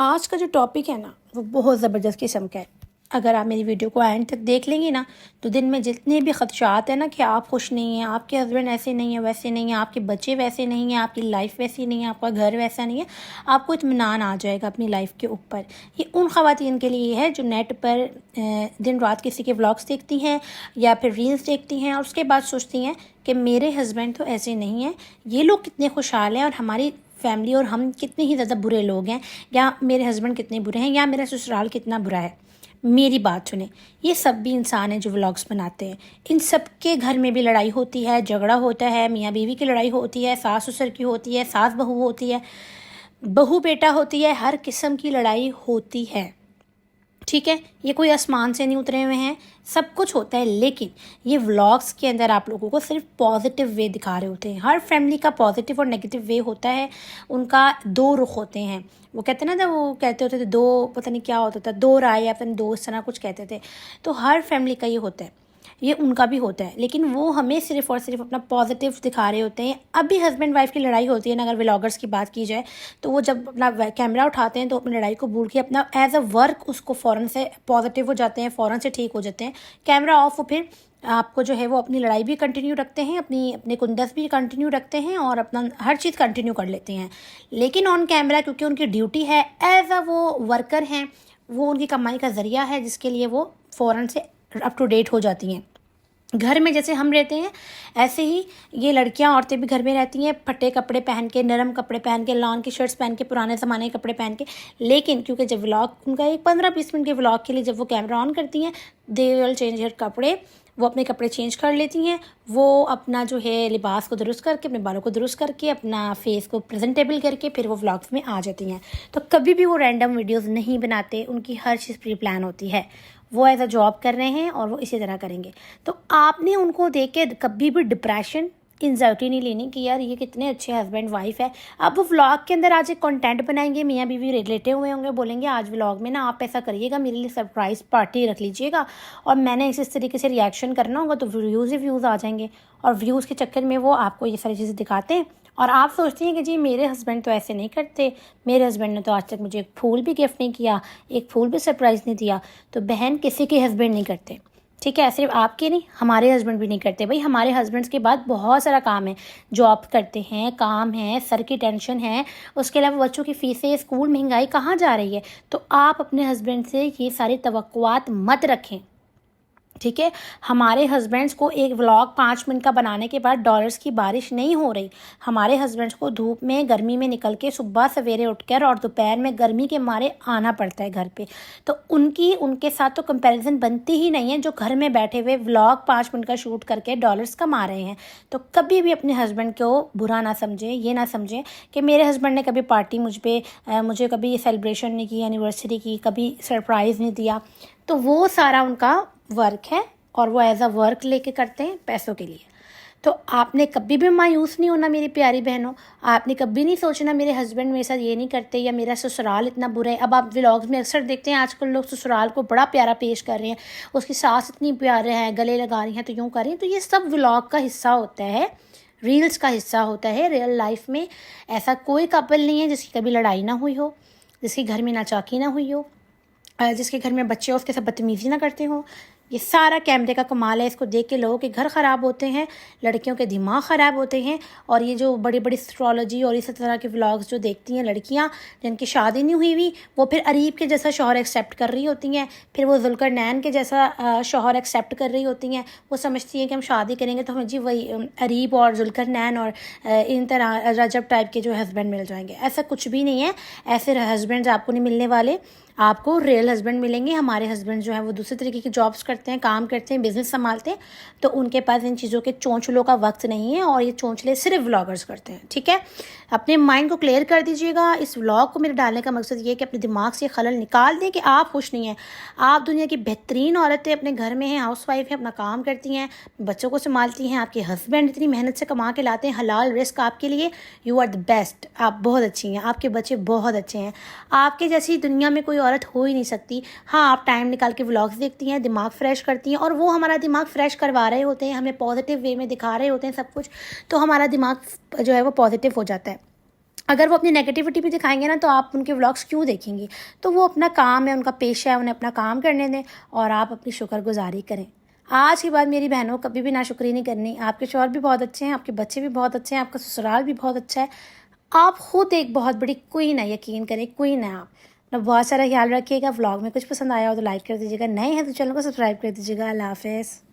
आज का जो टॉपिक है ना वो बहुत ज़बरदस्त किस्म का है। अगर आप मेरी वीडियो को एंड तक देख लेंगे ना तो दिन में जितने भी ख़दशात हैं ना कि आप खुश नहीं हैं, आपके हस्बैंड ऐसे नहीं है, वैसे नहीं है, आपके बच्चे वैसे नहीं हैं, आपकी लाइफ वैसी नहीं है, आपका घर वैसा नहीं है, आपको इत्मीनान आ जाएगा अपनी लाइफ के ऊपर। ये उन ख़वातीन के लिए है जो नेट पर दिन रात किसी के व्लॉग्स देखती हैं या फिर रील्स देखती हैं और उसके बाद सोचती हैं कि मेरे हस्बैंड तो ऐसे नहीं हैं, ये लोग कितने खुशहाल हैं और हमारी फैमिली और हम कितने ही ज़्यादा बुरे लोग हैं, या मेरे हस्बैंड कितने बुरे हैं, या मेरा ससुराल कितना बुरा है। मेरी बात सुने, ये सब भी इंसान हैं जो व्लॉग्स बनाते हैं। इन सब के घर में भी लड़ाई होती है, झगड़ा होता है, मियाँ बीवी की लड़ाई होती है, सास ससुर की होती है, सास बहू होती है, बहू बेटा होती है, हर किस्म की लड़ाई होती है। ठीक है, ये कोई आसमान से नहीं उतरे हुए हैं, सब कुछ होता है। लेकिन ये व्लॉग्स के अंदर आप लोगों को सिर्फ पॉजिटिव वे दिखा रहे होते हैं। हर फैमिली का पॉजिटिव और नेगेटिव वे होता है, उनका दो रुख होते हैं। वो कहते हैं ना, वो कहते होते थे दो, पता नहीं क्या होता था, दो राय या फिर दो इस तरह कुछ कहते थे। तो हर फैमिली का ये होता है, ये उनका भी होता है, लेकिन वो हमें सिर्फ और सिर्फ अपना पॉजिटिव दिखा रहे होते हैं। अब भी हस्बैंड वाइफ की लड़ाई होती है ना, अगर व्लॉगर्स की बात की जाए तो वो जब अपना कैमरा उठाते हैं तो अपनी लड़ाई को भूल के अपना एज अ वर्क उसको फ़ौरन से पॉजिटिव हो जाते हैं, फ़ौरन से ठीक हो जाते हैं। कैमरा ऑफ हो, फिर आपको जो है वो अपनी लड़ाई भी कंटिन्यू रखते हैं, अपने कुंदस भी कंटिन्यू रखते हैं और अपना हर चीज़ कंटिन्यू कर लेते हैं। लेकिन ऑन कैमरा क्योंकि उनकी ड्यूटी है, एज अ वो वर्कर हैं, वो उनकी कमाई का ज़रिया है, जिसके लिए वो फ़ौरन से अप टू डेट हो जाती हैं। घर में जैसे हम रहते हैं ऐसे ही ये लड़कियां, औरतें भी घर में रहती हैं, फटे कपड़े पहन के, नरम कपड़े पहन के, लॉन की शर्ट्स पहन के, पुराने ज़माने के कपड़े पहन के। लेकिन क्योंकि जब व्लॉग उनका एक 15-20 मिनट के व्लॉग के लिए जब वो कैमरा ऑन करती हैं, दे विल चेंज हर कपड़े, वो अपने कपड़े चेंज कर लेती हैं। वो अपना जो है लिबास को दुरुस्त करके, अपने बालों को दुरुस्त करके, अपना फेस को प्रेजेंटेबल करके फिर वो व्लॉग्स में आ जाती हैं। तो कभी भी वो रैंडम वीडियोस नहीं बनाते, उनकी हर चीज़ प्री प्लान होती है। वो एज अ जॉब कर रहे हैं और वो इसी तरह करेंगे। तो आपने उनको देख के कभी भी डिप्रेशन, एंजाइटी नहीं लेनी कि यार ये कितने अच्छे हस्बैंड वाइफ है। अब वो व्लॉग के अंदर आज एक कंटेंट बनाएंगे, मियाँ बीवी लेटे हुए होंगे, बोलेंगे आज व्लॉग में ना आप ऐसा करिएगा, मेरे लिए सरप्राइज़ पार्टी रख लीजिएगा और मैंने इस तरीके से रिएक्शन करना होगा, तो व्यूज़ ही व्यूज़ आ जाएंगे। और व्यूज़ के चक्कर में वो आपको ये सारी चीज़ें दिखाते हैं और आप सोचती हैं कि जी मेरे हस्बैंड तो ऐसे नहीं करते, मेरे हस्बैंड ने तो आज तक मुझे एक फूल भी गिफ्ट नहीं किया, एक फूल भी सरप्राइज़ नहीं दिया। तो बहन, किसी के हस्बैंड नहीं करते, ठीक है? सिर्फ आपके नहीं, हमारे हस्बैंड भी नहीं करते। भाई हमारे हस्बैंड्स के बाद बहुत सारा काम है, जॉब करते हैं, काम है, सर की टेंशन है, उसके अलावा बच्चों की फ़ीसें, स्कूल, महंगाई कहाँ जा रही है। तो आप अपने हस्बैंड से ये सारी तवक्कुआत मत रखें, ठीक है? हमारे हस्बैंड्स को एक व्लॉग 5 मिनट का बनाने के बाद डॉलर्स की बारिश नहीं हो रही। हमारे हस्बैंड्स को धूप में, गर्मी में निकल के सुबह सवेरे उठकर और दोपहर में गर्मी के मारे आना पड़ता है घर पे। तो उनके साथ तो कंपैरिजन बनती ही नहीं है, जो घर में बैठे हुए व्लॉग 5 मिनट का शूट करके डॉलर्स कमा रहे हैं। तो कभी भी अपने हस्बैंड को बुरा ना समझें, ये ना समझें कि मेरे हस्बैंड ने कभी पार्टी मुझे कभी सेलिब्रेशन नहीं की, एनिवर्सरी की, कभी सरप्राइज़ नहीं दिया। तो वो सारा उनका वर्क है और वो एज अ वर्क लेके करते हैं पैसों के लिए। तो आपने कभी भी मायूस नहीं होना मेरी प्यारी बहनों। आपने कभी नहीं सोचना मेरे हस्बैंड मेरे साथ ये नहीं करते या मेरा ससुराल इतना बुरा है। अब आप व्लॉग्स में अक्सर देखते हैं आजकल लोग ससुराल को बड़ा प्यारा पेश कर रहे हैं, उसकी सास इतनी प्यारे हैं, गले लगा रही हैं, तो यूँ कर रही हैं। तो ये सब व्लॉग का हिस्सा होता है, रील्स का हिस्सा होता है। रियल लाइफ में ऐसा कोई कपल नहीं है जिसकी कभी लड़ाई ना हुई हो, जिसके घर में नाचाकी ना हुई हो, जिसके घर में बच्चे उसके साथ बदतमीज़ी ना करते हों। ये सारा कैमरे का कमाल है। इसको देख के लोगों के घर ख़राब होते हैं, लड़कियों के दिमाग ख़राब होते हैं। और ये जो बड़ी बड़ी एस्ट्रोलॉजी और इस तरह के व्लॉग्स जो देखती हैं लड़कियां जिनकी शादी नहीं हुई हुई, वो फिर अरीब के जैसा शौहर एक्सेप्ट कर रही होती हैं, फिर वो जुल्करनैन के जैसा शौहर एक्सेप्ट कर रही होती हैं। वो समझती हैं कि हम शादी करेंगे तो हमें जी वही अरीब और जुल्करनैन और इन तरह रजब टाइप के जो हस्बैंड मिल जाएंगे। ऐसा कुछ भी नहीं है, ऐसे हस्बैंड्स आपको नहीं मिलने वाले। आपको रियल हस्बैंड मिलेंगे। हमारे हस्बैंड जो है वो दूसरे तरीके की जॉब्स करते हैं, काम करते हैं, बिजनेस संभालते हैं, तो उनके पास इन चीज़ों के चोंचलों का वक्त नहीं है और ये चोंचले सिर्फ व्लॉगर्स करते हैं, ठीक है? अपने माइंड को क्लियर कर दीजिएगा। इस व्लॉग को मेरे डालने का मकसद ये है कि अपने दिमाग से खलल निकाल दें कि आप खुश नहीं हैं। आप दुनिया की बेहतरीन औरतें अपने घर में हैं, हाउस वाइफ हैं, अपना काम करती हैं, बच्चों को संभालती हैं, आपके हस्बैंड इतनी मेहनत से कमा के लाते हैं हलाल रिस्क आपके लिए। यू आर द बेस्ट, आप बहुत अच्छी हैं, आपके बच्चे बहुत अच्छे हैं। आपके जैसी दुनिया में कोई औरत हो ही नहीं सकती। हाँ, आप टाइम निकाल के व्लॉग्स देखती हैं, दिमाग फ्रेश करती हैं और वो हमारा दिमाग फ्रेश करवा रहे होते हैं, हमें पॉजिटिव वे में दिखा रहे होते हैं सब कुछ, तो हमारा दिमाग जो है वो पॉजिटिव हो जाता है। अगर वो अपनी नेगेटिविटी भी दिखाएंगे ना तो आप उनके व्लॉग्स क्यों देखेंगी। तो वो अपना काम है, उनका पेशा है, उन्हें अपना काम करने दें और आप अपनी शुक्रगुजारी करें। आज के बाद मेरी बहनों कभी भी नाशुक्री नहीं करनी। आपके शौहर भी बहुत अच्छे हैं, आपके बच्चे भी बहुत अच्छे हैं, आपका ससुराल भी बहुत अच्छा है। आप खुद एक बहुत बड़ी क्वीन है, यकीन करें क्वीन है आप। अपना बहुत सारा ख्याल रखिएगा। व्लॉग में कुछ पसंद आया हो तो लाइक कर दीजिएगा, नए हैं तो चैनल को सब्सक्राइब कर दीजिएगा। अल्लाह हाफ़िज़।